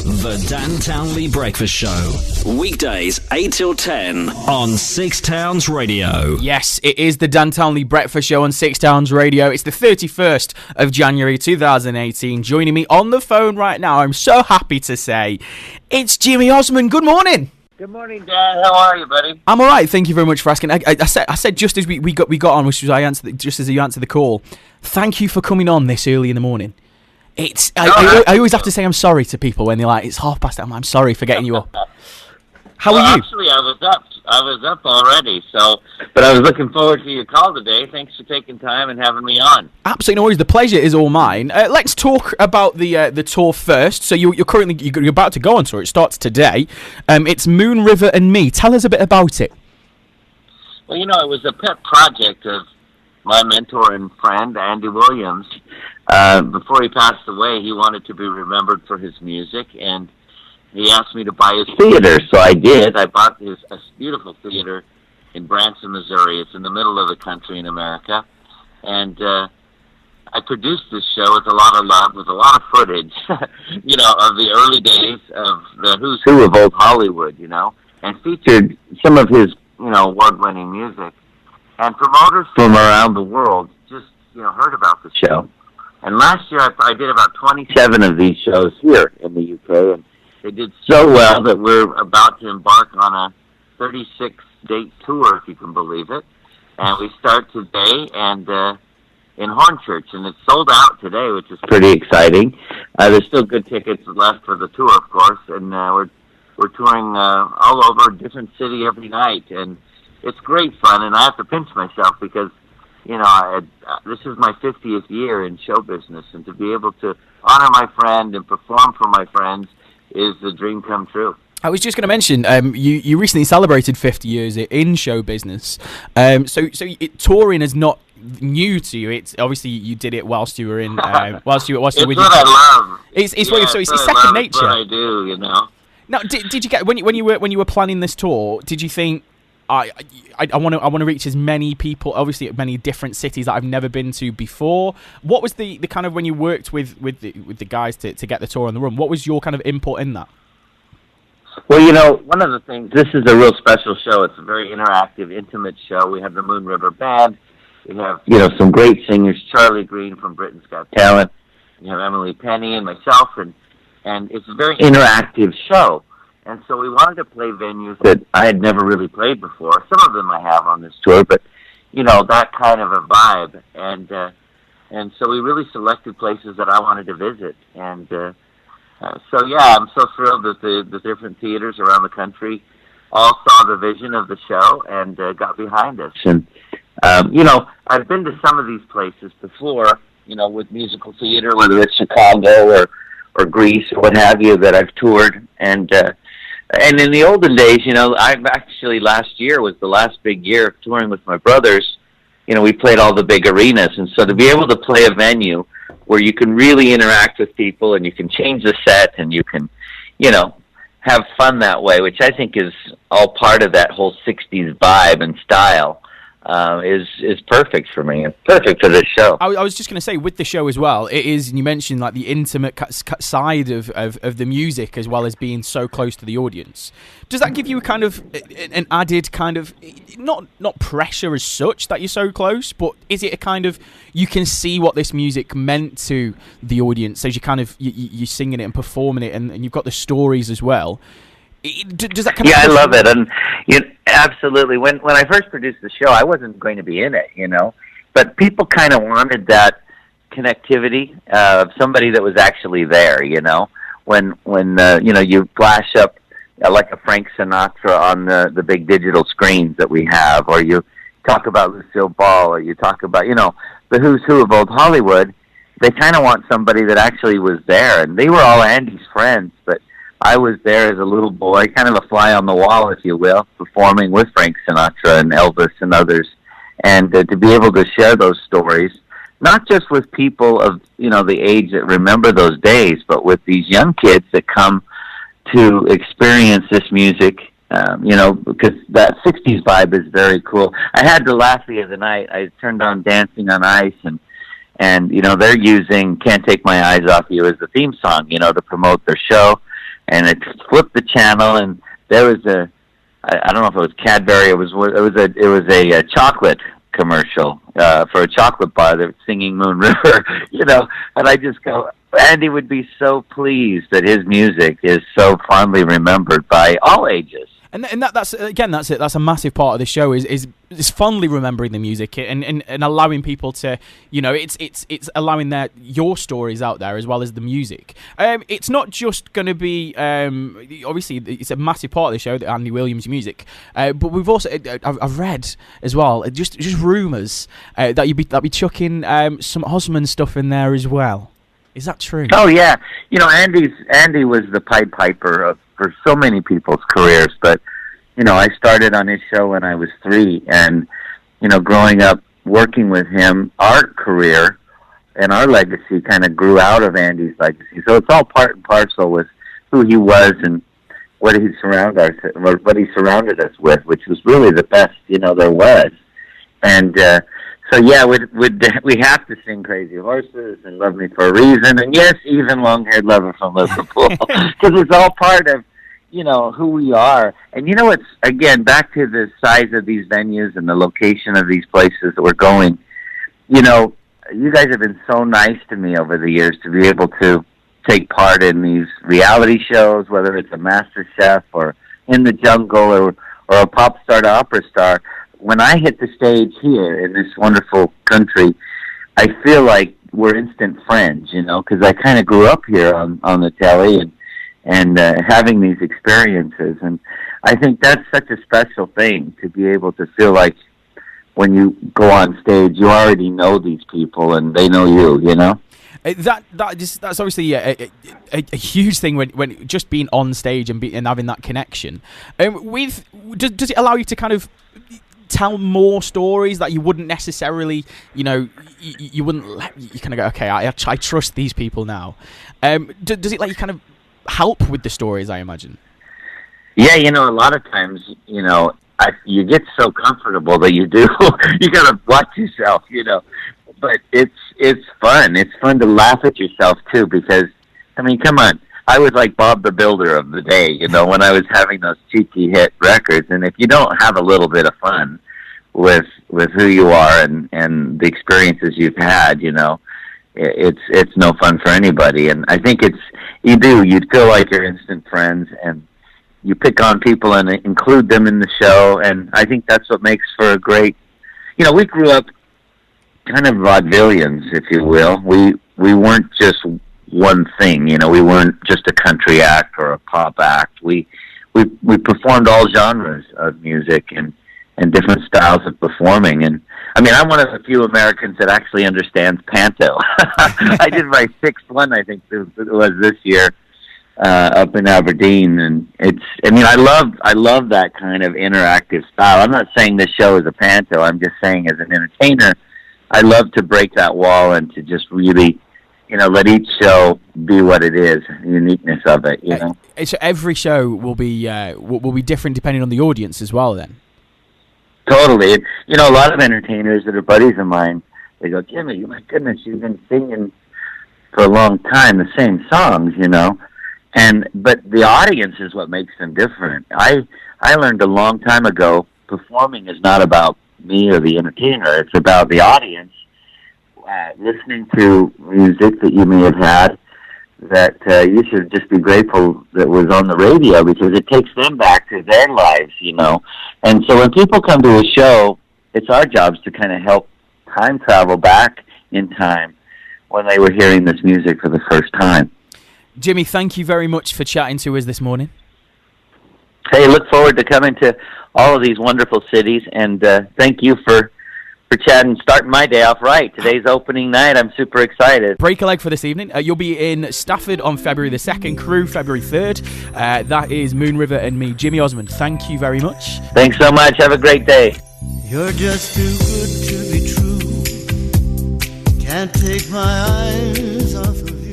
The Dan Townley Breakfast Show. Weekdays 8 till 10 on Six Towns Radio. Yes, it is the Dan Townley Breakfast Show on Six Towns Radio. It's the 31st of January 2018. Joining me on the phone right now, I'm so happy to say, it's Jimmy Osmond. Good morning. Good morning, Dan. How are you, buddy? I'm all right. Thank you very much for asking. I said just as we got on, which was just as you answered the call. Thank you for coming on this early in the morning. I always have to say I'm sorry to people when they're like, it's 8:30. I'm sorry for getting you up. How are you? Actually, I was up already. But I was looking forward to your call today. Thanks for taking time and having me on. Absolutely no worries. The pleasure is all mine. Let's talk about the tour first. So you're about to go on tour. It starts today. It's Moon River and Me. Tell us a bit about it. Well, it was a pet project of my mentor and friend, Andy Williams. Before he passed away, he wanted to be remembered for his music, and he asked me to buy his theater, so I did. I bought a beautiful theater in Branson, Missouri. It's in the middle of the country in America, and I produced this show with a lot of love, with a lot of footage, of the early days of the who's who of old Hollywood, and featured some of his, award-winning music. And promoters from around the world just, heard about the show. And last year I did about 27 of these shows here in the UK, and they did so well that we're about to embark on a 36-date tour, if you can believe it. And we start today and in Hornchurch, and it's sold out today, which is pretty exciting. There's still good tickets left for the tour, of course, and we're touring all over a different city every night, and it's great fun. And I have to pinch myself because this is my 50th year in show business, and to be able to honor my friend and perform for my friends is the dream come true. I was just going to mention, you recently celebrated 50 years in show business. So touring is not new to you. It's obviously you did it whilst you were in, whilst you were with your. It's what I love. It's second nature. It's what I do, Now, did you get when you were planning this tour? Did you think? I want to reach as many people, obviously at many different cities that I've never been to before. What was the kind of, when you worked with the guys to get the tour on the run, what was your kind of input in that? Well, one of the things, this is a real special show. It's a very interactive, intimate show. We have the Moon River Band. We have, some great singers, Charlie Green from Britain's Got Talent. We have Emily Penny and myself, and it's a very interactive show. And so we wanted to play venues that I had never really played before. Some of them I have on this tour, but, that kind of a vibe. And so we really selected places that I wanted to visit. And I'm so thrilled that the different theaters around the country all saw the vision of the show and got behind us. And, I've been to some of these places before, with musical theater, whether it's Chicago or Greece or what have you, that I've toured. And in the olden days, I've actually, last year was the last big year of touring with my brothers. We played all the big arenas. And so to be able to play a venue where you can really interact with people and you can change the set and you can, have fun that way, which I think is all part of that whole 60s vibe and style, is perfect for me. It's perfect for this show. I was just going to say, with the show as well, it is, you mentioned like the intimate side of the music as well as being so close to the audience. Does that give you a kind of an added kind of, not pressure as such that you're so close, but is it a kind of, you can see what this music meant to the audience as you kind of, you're singing it and performing it, and you've got the stories as well? Does that kind of I love it. And absolutely. When I first produced the show, I wasn't going to be in it, but people kind of wanted that connectivity of somebody that was actually there, when you flash up like a Frank Sinatra on the big digital screens that we have, or you talk about Lucille Ball, or you talk about, the who's who of old Hollywood. They kind of want somebody that actually was there, and they were all Andy's friends, but I was there as a little boy, kind of a fly on the wall, if you will, performing with Frank Sinatra and Elvis and others. And to be able to share those stories, not just with people of, the age that remember those days, but with these young kids that come to experience this music, because that 60s vibe is very cool. I had to laugh the other night. I turned on Dancing on Ice, and they're using Can't Take My Eyes Off You as the theme song, to promote their show. and it flipped the channel, and there was I don't know if it was Cadbury. It was a chocolate commercial for a chocolate bar that was singing Moon River, and I just go, Andy would be so pleased that his music is so fondly remembered by all ages. And that's it. That's a massive part of the show is fondly remembering the music and allowing people to, it's allowing your stories out there as well as the music. It's not just going to be obviously it's a massive part of the show, the Andy Williams music, but we've also I've read as well just rumours that you'd be chucking some Osmond stuff in there as well. Is that true? Oh yeah, Andy was the Pied Piper for so many people's careers, but I started on his show when I was 3, and growing up working with him, our career and our legacy kind of grew out of Andy's legacy. So it's all part and parcel with who he was and what he surrounded us with, which was really the best there was. And so yeah, we have to sing Crazy Horses and Love Me for a Reason, and yes, even Long-Haired Lover from Liverpool, because it's all part of who we are. And it's, again, back to the size of these venues and the location of these places that we're going. You guys have been so nice to me over the years to be able to take part in these reality shows, whether it's a Master Chef or In the Jungle or a pop star to opera star. When I hit the stage here in this wonderful country, I feel like we're instant friends, because I kind of grew up here on the telly and having these experiences. And I think that's such a special thing, to be able to feel like when you go on stage, you already know these people and they know you, That's obviously a huge thing when just being on stage and having that connection. Does it allow you to kind of tell more stories that you wouldn't necessarily, you wouldn't you kind of go, okay, I trust these people now. Does it let you kind of help with the stories, I imagine? Yeah, a lot of times, you get so comfortable that you gotta watch yourself, but it's fun. It's fun to laugh at yourself too, because, come on, I was like Bob the Builder of the day, when I was having those cheeky hit records. And if you don't have a little bit of fun with who you are and the experiences you've had, it's no fun for anybody. And I think you feel like you're instant friends, and you pick on people and include them in the show. And I think that's what makes for a great, we grew up kind of vaudevillians, if you will. We weren't just one thing, we weren't just a country act or a pop act. We performed all genres of music and different styles of performing. And I'm one of the few Americans that actually understands panto. I did my 6th one, I think it was this year, up in Aberdeen. And I love that kind of interactive style. I'm not saying this show is a panto. I'm just saying, as an entertainer, I love to break that wall and to just really, let each show be what it is, the uniqueness of it, So every show will be different depending on the audience as well, then? Totally. A lot of entertainers that are buddies of mine, they go, Jimmy, my goodness, you've been singing for a long time the same songs, but the audience is what makes them different. I learned a long time ago, performing is not about me or the entertainer. It's about the audience listening to music that you may have had that you should just be grateful that was on the radio, because it takes them back to their lives, And so when people come to a show, it's our jobs to kind of help time travel back in time when they were hearing this music for the first time. Jimmy, thank you very much for chatting to us this morning. Hey, look forward to coming to all of these wonderful cities, and thank you for chatting, starting my day off right. Today's opening night. I'm super excited. Break a leg for this evening. You'll be in Stafford on February the 2nd, Crewe February 3rd. That is Moon River and me, Jimmy Osmond. Thank you very much. Thanks so much. Have a great day. You're just too good to be true. Can't take my eyes off of you.